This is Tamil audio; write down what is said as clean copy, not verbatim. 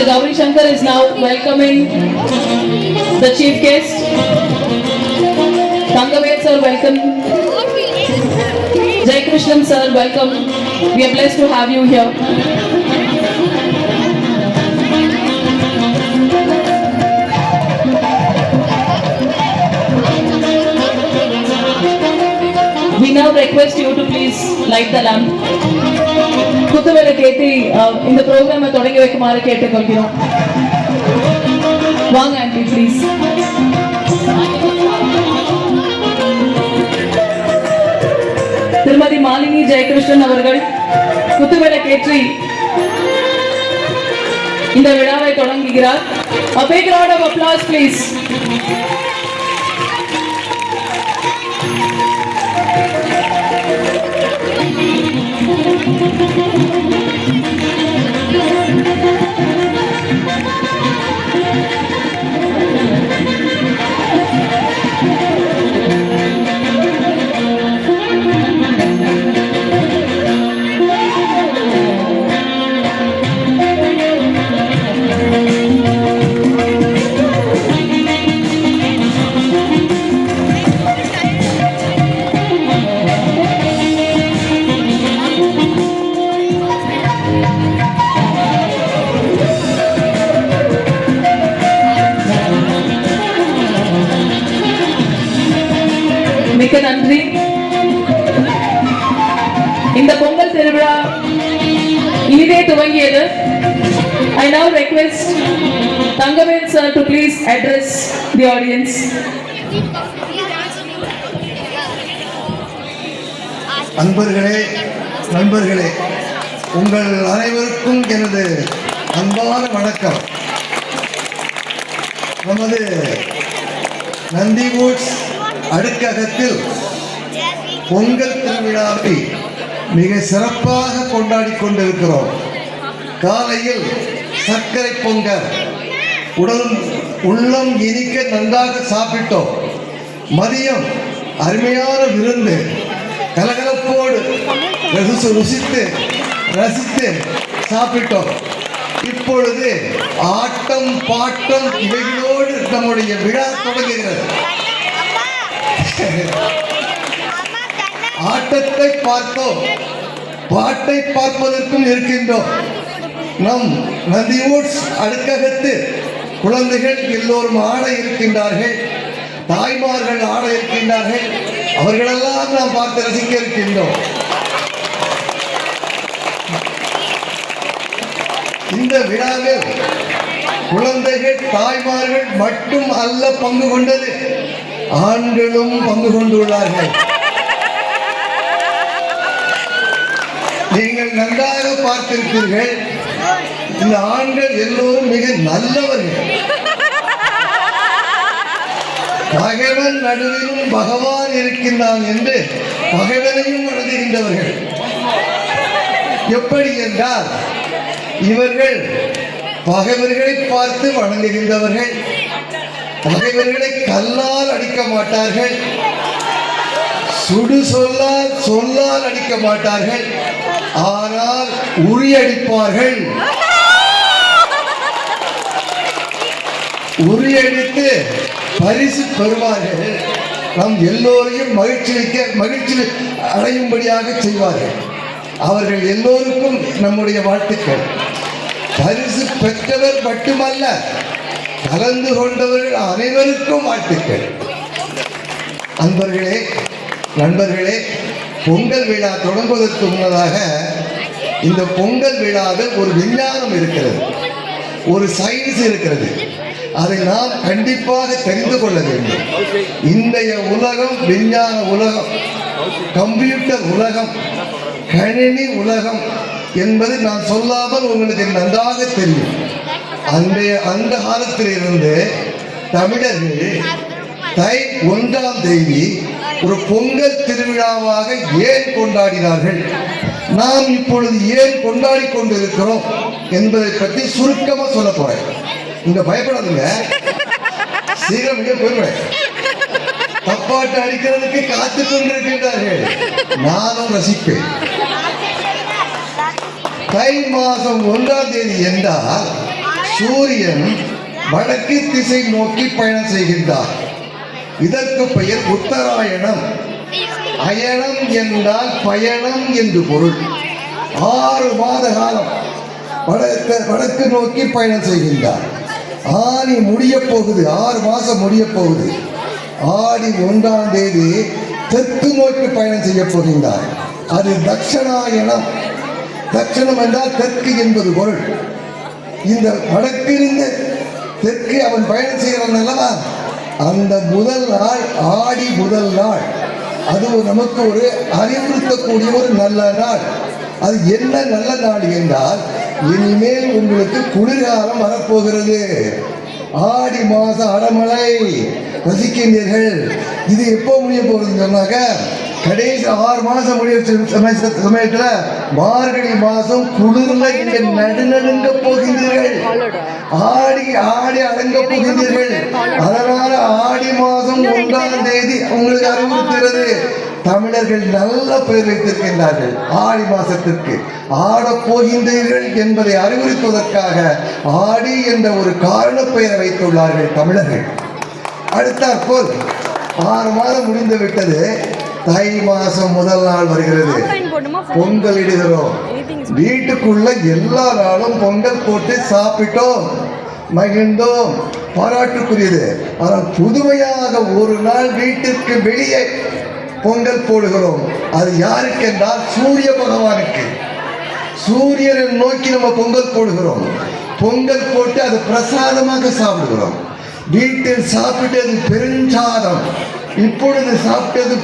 Gauri Shankar is now welcoming the chief guest. Thangavel sir, welcome. Jai Krishnan sir, welcome. We are blessed to have you here. We now request you to please light the lamp. குத்துவேலை கேட்டு இந்த ப்ரோக்ராமை தொடங்கி வைக்குமாறு கேட்டுக்கொள்கிறோம். வாங்க ஆண்டி ப்ளீஸ். திருமதி மாலினி ஜெயகிருஷ்ணன் அவர்கள் குத்துவேலை கேற்றி இந்த விழாவை தொடங்குகிறார். A big round of applause please. மிக்க நன்றி. இந்த பொங்கல் திருவிழா இனிதே துவங்கியது. I now request Thangavel sir to please address the audience. அன்பர்களே, நண்பர்களே, உங்கள் அனைவருக்கும் எனது அன்பான வணக்கம். நமது நந்தி வுட்ஸ் அடுக்ககத்தில் பொங்கல் திருவிழாவை மிக சிறப்பாக கொண்டாடி கொண்டிருக்கிறோம். காலையில் சர்க்கரை பொங்கல் உள்ளம் இனிக்க நன்றாக சாப்பிட்டோம். மதியம் அருமையான விருந்து கலகலப்போடு ருசித்து ரசித்து சாப்பிட்டோம். இப்பொழுது ஆட்டம் பாட்டம் இவைகளோடு நம்முடைய விழா தொடங்குகிறது. ஆட்டத்தை பார்த்தோம், பாட்டை பார்ப்பதற்கும் இருக்கின்றோம். நம் நந்தி வுட்ஸ் அடுக்ககத்து குழந்தைகள் எல்லோரும் ஆட இருக்கின்றார்கள், தாய்மார்கள் ஆட இருக்கின்றார்கள். அவர்களெல்லாம் நாம் பார்த்து ரசிக்க இருக்கின்றோம். இந்த விழாவில் குழந்தைகள் தாய்மார்கள் மட்டும் அல்ல பங்கு கொண்டது, ஆண்களும் பங்கு கொண்டுள்ளார்கள். நீங்கள் நன்றாக பார்த்திருப்பீர்கள், இந்த ஆண்கள் எல்லோரும் மிக நல்லவர்கள். பகைவன் நடுவிலும் பகவான் இருக்கின்றான் என்று பகைவனையும் வணங்குகின்றவர்கள். எப்படி என்றால், இவர்கள் பகைவர்களை பார்த்து வணங்குகின்றவர்கள். பகைவர்களை கல்லால் அடிக்க மாட்டார்கள், சுடு சொல்லால் அடிக்க மாட்டார்கள், ஆனால் உரியடிப்பார்கள். உரியடித்து பரிசு பெறுவார்கள். நம் எல்லோரையும் மகிழ்ச்சி அடையும்படியாக செய்வார்கள். அவர்கள் எல்லோருக்கும் நம்முடைய வாழ்த்துக்கள். பரிசு பெற்றவர் மட்டுமல்ல, கலந்து கொண்டவர்கள் அனைவருக்கும் வாழ்த்துக்கள். அன்பர்களே, நண்பர்களே, பொங்கல் விழா தொடங்குவதற்கு முன்னதாக இந்த பொங்கல் விழாவில் ஒரு விஞ்ஞானம் இருக்கிறது, ஒரு சயின்ஸ் இருக்கிறது. அதை நாம் கண்டிப்பாக தெரிந்து கொள்ள வேண்டும். இன்றைய உலகம் விஞ்ஞான உலகம், கம்ப்யூட்டர் உலகம், கணினி உலகம் என்பது நான் சொல்லாமல் உங்களுக்கு நன்றாக தெரியும். அந்த காலத்திலிருந்து தமிழர்கள் தை 1ஆம் தேதி ஒரு பொங்கல் திருவிழாவாக ஏன் கொண்டாடினார்கள், நாம் இப்பொழுது ஏன் கொண்டாடி கொண்டிருக்கிறோம் என்பதை பற்றி சுருக்கமாக சொல்ல போறேன். இங்க பயப்படாதுங்க, சீக்கிரம் போயிடுவேன். தப்பாட்டு அடிக்கிறதுக்கு காத்து கொண்டிருக்கின்றார்கள், நானும் ரசிப்பேன். தை மாதம் 1ஆம் தேதி என்றால் சூரியன் வடக்கு திசை நோக்கி பயணம் செய்கின்றார். இதற்கு பெயர் உத்தராயணம். அயனம் என்றால் பயணம் என்று பொருள். 6 மாத காலம் வடக்கு நோக்கி பயணம் செய்கின்றார். ஆனி முடிய போகுது, 6 மாசம் முடிய போகுது. ஆடி 1ஆம் தேதி தெற்கு நோக்கி பயணம் செய்ய போகின்றார். அது தட்சணாயணம். தட்சணம் என்றால் தெற்கு என்பது பொருள். இந்த வடக்கிலிருந்து தெற்கு அவன் பயணம் செய்கிறான் அல்லவா, அந்த முதல் நாள் ஆடி முதல் நாள். அது நமக்கு ஒரு அறிவுறுத்தக்கூடிய ஒரு நல்ல நாள். அது என்ன நல்ல நாள் என்றால், இனிமேல் உங்களுக்கு குளிர்காலம் வரப்போகிறது. ஆடி மாதம் அடமழை ரசிக்கின்றீர்கள். இது எப்போ முடிய போகுதுன்னு சொன்னாக்க, கடைசி 6 மாதம் முடிய சமயத்தில் மார்கழி மாதம் குளிர்ல இங்கே நடுநடுங்க போகின்றீர்கள். ஆடி அடங்க போகின்றீர்கள். அதனால ஆடி மாதம் 1ஆம் தேதி உங்களுக்கு அறிவுறுத்துகிறது. தமிழர்கள் நல்ல பெயர் வைத்திருக்கின்றார்கள். ஆடி மாசத்திற்கு ஆடப் போகின்றீர்கள் என்பதை அறிவுறுத்துவதற்காக ஆடி என்ற ஒரு காரண பெயரை வைத்துள்ளார்கள் தமிழர்கள். அடுத்தாற்போல் 6 மாதம் முடிந்து விட்டது. தை மாசம் முதல் நாள் வருகிறது. பொங்கல் இடுகிறோம். வீட்டுக்குள்ள எல்லா நாளும் பொங்கல் போட்டு சாப்பிட்டோம், மகிழ்ந்தோம், பாராட்டுக்குரியது. ஆனால் புதுமையாக ஒரு நாள் வீட்டிற்கு வெளியே பொங்கல் போடுகிறோம். அது யாருக்கு என்றால் சூரிய பகவானுக்கு. சூரியனை நோக்கி நம்ம பொங்கல் போடுகிறோம். பொங்கல் போட்டு அது பிரசாதமாக சாப்பிடுகிறோம். வீட்டில் சாப்பிட்டது பெருஞ்சாதம், இப்பொழுது சாப்பிட்டது